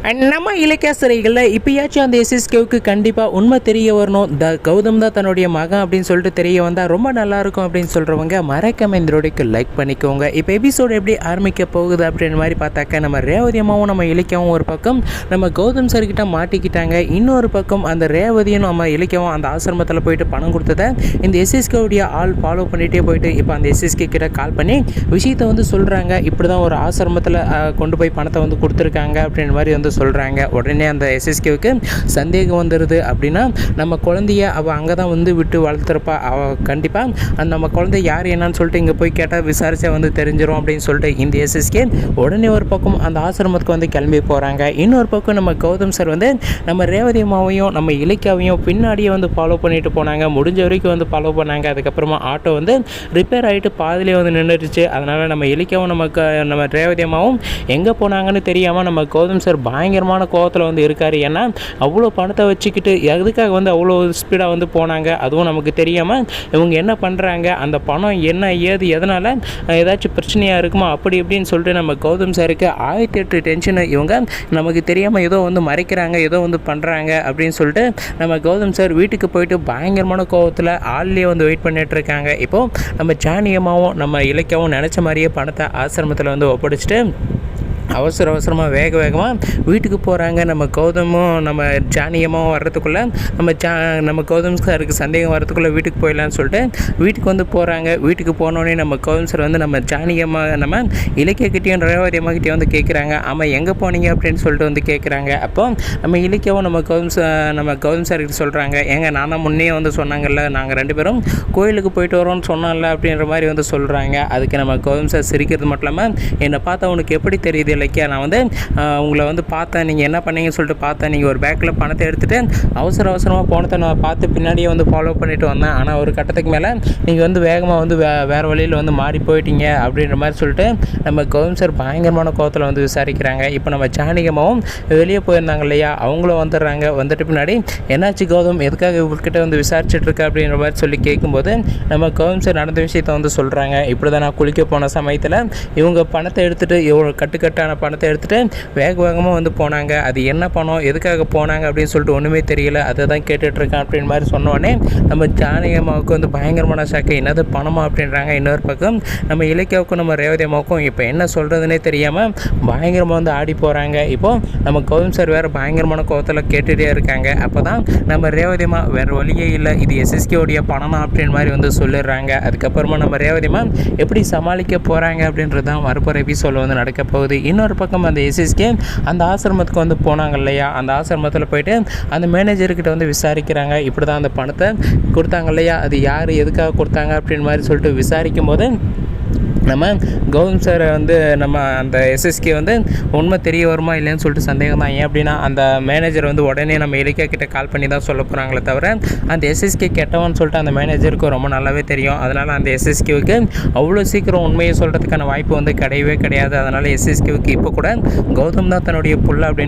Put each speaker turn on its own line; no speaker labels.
நம்ம இலக்கிய சிறைகளில் இப்பயாச்சும் அந்த எஸ்எஸ்கேவுக்கு கண்டிப்பாக உண்மை தெரிய வரணும். கௌதம் தான் தன்னுடைய மகன் அப்படின்னு சொல்லிட்டு தெரிய வந்தால் ரொம்ப நல்லாயிருக்கும் அப்படின்னு சொல்கிறவங்க மறக்காம இந்த வீடியோக்கு லைக் பண்ணிக்கோங்க. இப்போ எபிசோடு எப்படி ஆரம்பிக்க போகுது அப்படின்ற மாதிரி பார்த்தாக்க நம்ம ரேவதி அம்மாவும் நம்ம இலக்கியாவும் ஒரு பக்கம் நம்ம கௌதம் சார்கிட்ட மாட்டிக்கிட்டாங்க. இன்னொரு பக்கம் அந்த ரேவதியும் நம்ம இலக்கியாவும் அந்த ஆசிரமத்தில் போயிட்டு பணம் கொடுத்ததை இந்த எஸ்எஸ்கேவுடைய ஆள் ஃபாலோ பண்ணிகிட்டே போயிட்டு இப்போ அந்த எஸ்எஸ்கே கிட்ட கால் பண்ணி விஷயத்தை வந்து சொல்கிறாங்க. இப்படி தான் ஒரு ஆசிரமத்தில் கொண்டு போய் பணத்தை வந்து கொடுத்துருக்காங்க அப்படின்ற மாதிரி வந்து சொல்கிறாங்க. உடனே அந்த எஸ்எஸ்கேவுக்கு சந்தேகம் வந்துடுது. அப்படின்னா நம்ம குழந்தைய அவள் அங்கே தான் வந்து விட்டு வளர்த்துறப்பா, அவள் கண்டிப்பாக அந்த நம்ம குழந்தை யார் என்னன்னு சொல்லிட்டு இங்கே போய் கேட்டால் விசாரிச்சா வந்து தெரிஞ்சிடும் அப்படின்னு சொல்லிட்டு இந்த எஸ்எஸ்கே உடனே ஒரு பக்கம் அந்த ஆசிரமத்துக்கு வந்து கிளம்பி போகிறாங்க. இன்னொரு பக்கம் நம்ம கௌதம் சார் வந்து நம்ம ரேவதி அம்மாவையும் நம்ம இலக்கியாவையும் பின்னாடியே வந்து ஃபாலோ பண்ணிட்டு போனாங்க. முடிஞ்ச வரைக்கும் வந்து ஃபாலோ பண்ணாங்க. அதுக்கப்புறமா ஆட்டோ வந்து ரிப்பேர் ஆகிட்டு பாதிலே வந்து நின்றுடுச்சு. அதனால் நம்ம இலக்கியாவும் நம்ம ரேவதி அம்மாவும் எங்கே போனாங்கன்னு தெரியாமல் நம்ம கௌதம் சார் பயங்கரமான கோவத்தில் வந்து இருக்கார். ஏன்னா அவ்வளோ பணத்தை வச்சுக்கிட்டு எதுக்காக வந்து அவ்வளோ ஸ்பீடாக வந்து போனாங்க, அதுவும் நமக்கு தெரியாமல் இவங்க என்ன பண்ணுறாங்க, அந்த பணம் என்ன ஏது எதனால் ஏதாச்சும் பிரச்சனையாக இருக்குமா அப்படி இப்படின்னு சொல்லிட்டு நம்ம கௌதம் சாருக்கு 1008 டென்ஷனு. இவங்க நமக்கு தெரியாமல் ஏதோ வந்து மறைக்கிறாங்க, ஏதோ வந்து பண்ணுறாங்க அப்படின்னு சொல்லிட்டு நம்ம கௌதம் சார் வீட்டுக்கு போயிட்டு பயங்கரமான கோவத்தில் ஆள்லேயே வந்து வெயிட் பண்ணிட்டு இருக்காங்க. இப்போது நம்ம ஜானியம்மாவும் நம்ம இலக்கியாவும் நினச்ச மாதிரியே பணத்தை ஆசிரமத்தில் வந்து ஒப்படைச்சிட்டு அவசரமாக வேகமாக வீட்டுக்கு போகிறாங்க. நம்ம கௌதமும் நம்ம ஜானியம்மாவும் வர்றதுக்குள்ளே நம்ம கௌதம் சாருக்கு சந்தேகம் வர்றதுக்குள்ளே வீட்டுக்கு போயிடலான்னு சொல்லிட்டு வீட்டுக்கு வந்து போகிறாங்க. வீட்டுக்கு போனோடனே நம்ம கௌதம் சார் வந்து நம்ம ஜானியம்மா நம்ம இலக்கியக்கிட்டேயும் ரேவதி அம்மாக்கிட்டேயும் வந்து கேட்குறாங்க, ஆமாம் எங்கே போனீங்க அப்படின்னு சொல்லிட்டு வந்து கேட்குறாங்க. அப்போ நம்ம இலக்கியாவும் நம்ம கௌதம் சார்கிட்ட சொல்கிறாங்க, ஏங்க நான் தான் முன்னே வந்து சொன்னாங்கல்ல, நாங்கள் 2 பேரும் கோயிலுக்கு போயிட்டு வரோம்னு சொன்னோம்ல அப்படின்ற மாதிரி வந்து சொல்கிறாங்க. அதுக்கு நம்ம கௌதம் சார் சிரிக்கிறது மட்டும் இல்லாமல், என்னை பார்த்தா உனக்கு எப்படி தெரியுது இலக்கியா, நான் வந்து உங்களை வந்து பார்த்தேன், நீங்கள் என்ன பண்ணீங்கன்னு சொல்லிட்டு பார்த்தேன், நீங்கள் ஒரு பேக்கில் பணத்தை எடுத்துகிட்டு அவசரமாக போனதை நான் பார்த்து பின்னாடியே வந்து ஃபாலோ பண்ணிட்டு வந்தேன். ஆனால் ஒரு கட்டத்துக்கு மேலே நீங்கள் வந்து வேகமாக வந்து வேறு வழியில் வந்து மாறி போயிட்டீங்க அப்படின்ற மாதிரி சொல்லிட்டு நம்ம கௌதம் சார் பயங்கரமான கோவத்தில் வந்து விசாரிக்கிறாங்க. இப்போ நம்ம ஜானகியம்மாவும் வெளியே போயிருந்தாங்க இல்லையா, அவங்களும் வந்துடுறாங்க. வந்துட்டு பின்னாடி என்னாச்சு கௌதம், எதுக்காக இவர்கிட்ட வந்து விசாரிச்சுட்டு இருக்க அப்படின்ற மாதிரி சொல்லி கேட்கும்போது நம்ம கௌதம் சார் நடந்த விஷயத்தை வந்து சொல்கிறாங்க. இப்படி தான் நான் குளிக்க போன சமயத்தில் இவங்க பணத்தை எடுத்துகிட்டு இவ்வளோ கட்டுக்கட்டான பணத்தை எடுத்துகிட்டு வேகமாக வந்து போனாங்க. அது என்ன பணம், எதுக்காக போனாங்க அப்படின்னு சொல்லிட்டு ஒன்றுமே தெரியல, அதை தான் கேட்டுட்ருக்கேன் அப்படின்னு மாதிரி சொன்னோடனே நம்ம ஜானகியம்மாவுக்கு வந்து பயங்கரமான ஷாக்கு, என்னது பணமா அப்படின்றாங்க. இன்னொரு பக்கம் நம்ம இலக்கியாவுக்கும் நம்ம ரேவதி அம்மாவுக்கும் இப்போ என்ன சொல்கிறதுனே தெரியாமல் பயங்கரமாக வந்து ஆடி போகிறாங்க. இப்போது நம்ம கௌதம் சார் வேறு பயங்கரமான கோவத்தில் கேட்டுகிட்டே இருக்காங்க. அப்போ தான் நம்ம ரேவதி அம்மா வேறு வழியே இல்லை, இது எஸ்எஸ்கேவுடைய பணமா அப்படின்னு மாதிரி வந்து சொல்லிடுறாங்க. அதுக்கப்புறமா நம்ம ரேவதி அம்மா எப்படி சமாளிக்க போகிறாங்க அப்படின்றது தான் வரப்போகிற எபிசோடில் வந்து நடக்க போகுது. இன்னொரு பக்கம் அந்த எஸ்எஸ்கே அந்த ஆசிரமத்துக்கு வந்து போனாங்க இல்லையா, அந்த ஆசிரமத்தில் போயிட்டு அந்த மேனேஜர்கிட்ட வந்து விசாரிக்கிறாங்க. இப்படி தான் அந்த பணத்தை கொடுத்தாங்க இல்லையா, அது யார் எதுக்காக கொடுத்தாங்க அப்படின்னு மாதிரி சொல்லிட்டு விசாரிக்கும் போது நம்ம கௌதம் சாரை வந்து நம்ம அந்த எஸ்எஸ்கே வந்து உண்மை தெரிய வருமா இல்லைன்னு சொல்லிட்டு சந்தேகம் தான். ஏன் அப்படின்னா அந்த மேனேஜர் வந்து உடனே நம்ம இலக்கியா கிட்ட கால் பண்ணி தான் சொல்ல போகிறாங்களே தவிர அந்த எஸ்எஸ்கே கெட்டவன்னு சொல்லிட்டு அந்த மேனேஜருக்கு ரொம்ப நல்லாவே தெரியும். அதனால் அந்த எஸ்எஸ்கேவுக்கு அவ்வளோ சீக்கிரம் உண்மையை சொல்கிறதுக்கான வாய்ப்பு வந்து கிடையவே கிடையாது. அதனால் எஸ்எஸ்கேவுக்கு இப்போ கூட கௌதம் தான் தன்னுடைய புள்ள அப்படின்னு